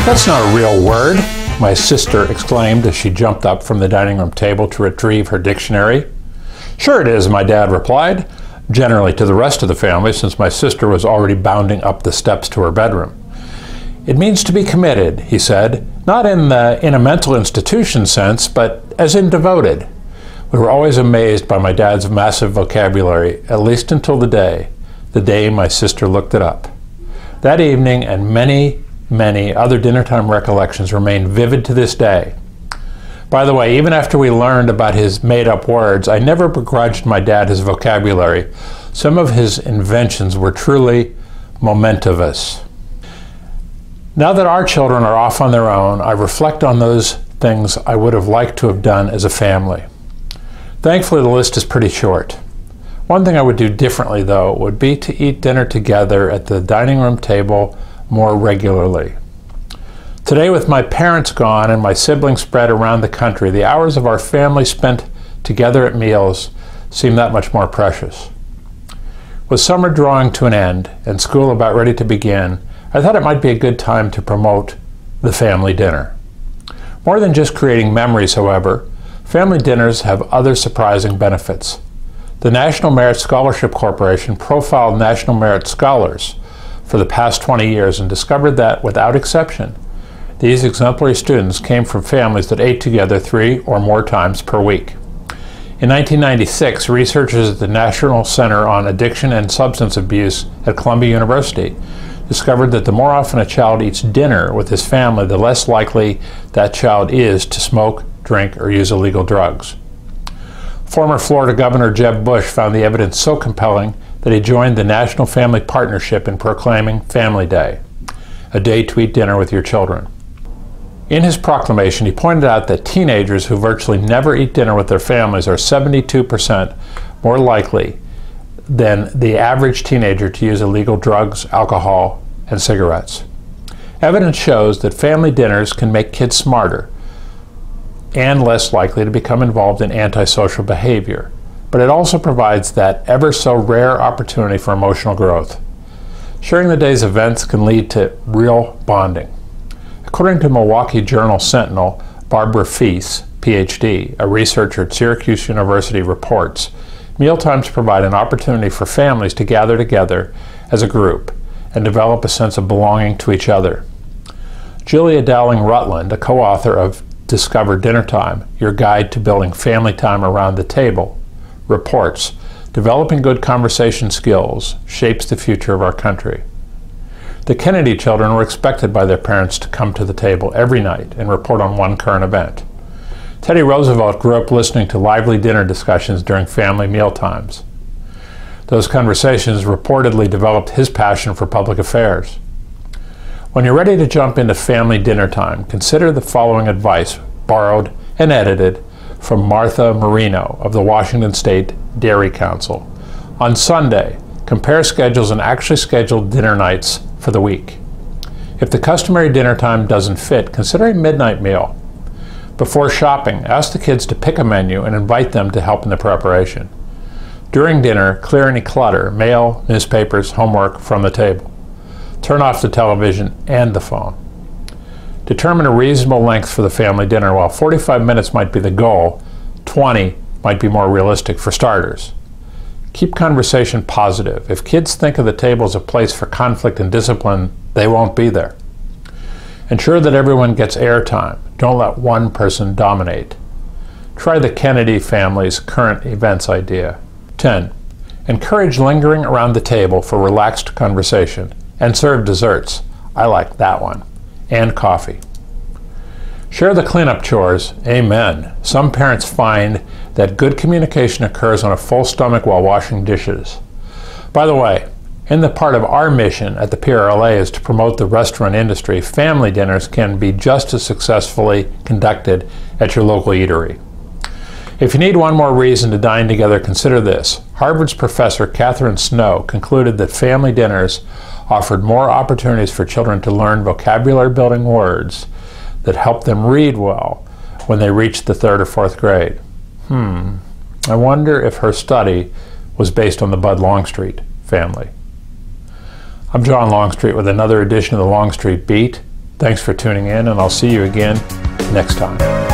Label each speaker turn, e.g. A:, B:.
A: "That's not a real word," my sister exclaimed as she jumped up from the dining room table to retrieve her dictionary. "Sure it is," my dad replied, generally to the rest of the family, since my sister was already bounding up the steps to her bedroom. "It means to be committed," he said, not in a mental institution sense, but as in devoted. We were always amazed by my dad's massive vocabulary, at least until the day my sister looked it up. That evening and many other dinnertime recollections remain vivid to this day. By the way, even after we learned about his made-up words, I never begrudged my dad his vocabulary. Some of his inventions were truly momentous. Now that our children are off on their own, I reflect on those things I would have liked to have done as a family. Thankfully, the list is pretty short. One thing I would do differently, though, would be to eat dinner together at the dining room table more regularly. Today, with my parents gone and my siblings spread around the country, the hours of our family spent together at meals seem that much more precious. With summer drawing to an end and school about ready to begin, I thought it might be a good time to promote the family dinner. More than just creating memories, however, family dinners have other surprising benefits. The National Merit Scholarship Corporation profiled National Merit Scholars for the past 20 years and discovered that, without exception, these exemplary students came from families that ate together 3 or more times per week. In 1996, researchers at the National Center on Addiction and Substance Abuse at Columbia University discovered that the more often a child eats dinner with his family, the less likely that child is to smoke, drink, or use illegal drugs. Former Florida Governor Jeb Bush found the evidence so compelling that he joined the National Family Partnership in proclaiming Family Day, a day to eat dinner with your children. In his proclamation, he pointed out that teenagers who virtually never eat dinner with their families are 72% more likely than the average teenager to use illegal drugs, alcohol, and cigarettes. Evidence shows that family dinners can make kids smarter and less likely to become involved in antisocial behavior, but it also provides that ever so rare opportunity for emotional growth. Sharing the day's events can lead to real bonding. According to Milwaukee Journal Sentinel, Barbara Fease, PhD, a researcher at Syracuse University, reports, mealtimes provide an opportunity for families to gather together as a group and develop a sense of belonging to each other. Julia Dowling Rutland, a co-author of Discover Dinner Time, Your Guide to Building Family Time Around the Table, reports, developing good conversation skills shapes the future of our country. The Kennedy children were expected by their parents to come to the table every night and report on one current event. Teddy Roosevelt grew up listening to lively dinner discussions during family meal times. Those conversations reportedly developed his passion for public affairs. When you're ready to jump into family dinner time, consider the following advice, borrowed and edited from Martha Marino of the Washington State Dairy Council. On Sunday, compare schedules and actually scheduled dinner nights for the week. If the customary dinner time doesn't fit, consider a midnight meal. Before shopping, ask the kids to pick a menu and invite them to help in the preparation. During dinner, clear any clutter, mail, newspapers, homework from the table. Turn off the television and the phone. Determine a reasonable length for the family dinner. While 45 minutes might be the goal, 20 might be more realistic for starters. Keep conversation positive. If kids think of the table as a place for conflict and discipline, they won't be there. Ensure that everyone gets airtime. Don't let one person dominate. Try the Kennedy family's current events idea. 10. Encourage lingering around the table for relaxed conversation and serve desserts. I like that one. And coffee. Share the cleanup chores. Amen. Some parents find that good communication occurs on a full stomach while washing dishes. By the way, in the part of our mission at the PRLA is to promote the restaurant industry, family dinners can be just as successfully conducted at your local eatery. If you need one more reason to dine together, consider this. Harvard's professor Catherine Snow concluded that family dinners offered more opportunities for children to learn vocabulary-building words that helped them read well when they reached the 3rd or 4th grade. I wonder if her study was based on the Bud Longstreet family. I'm John Longstreet with another edition of the Longstreet Beat. Thanks for tuning in, and I'll see you again next time.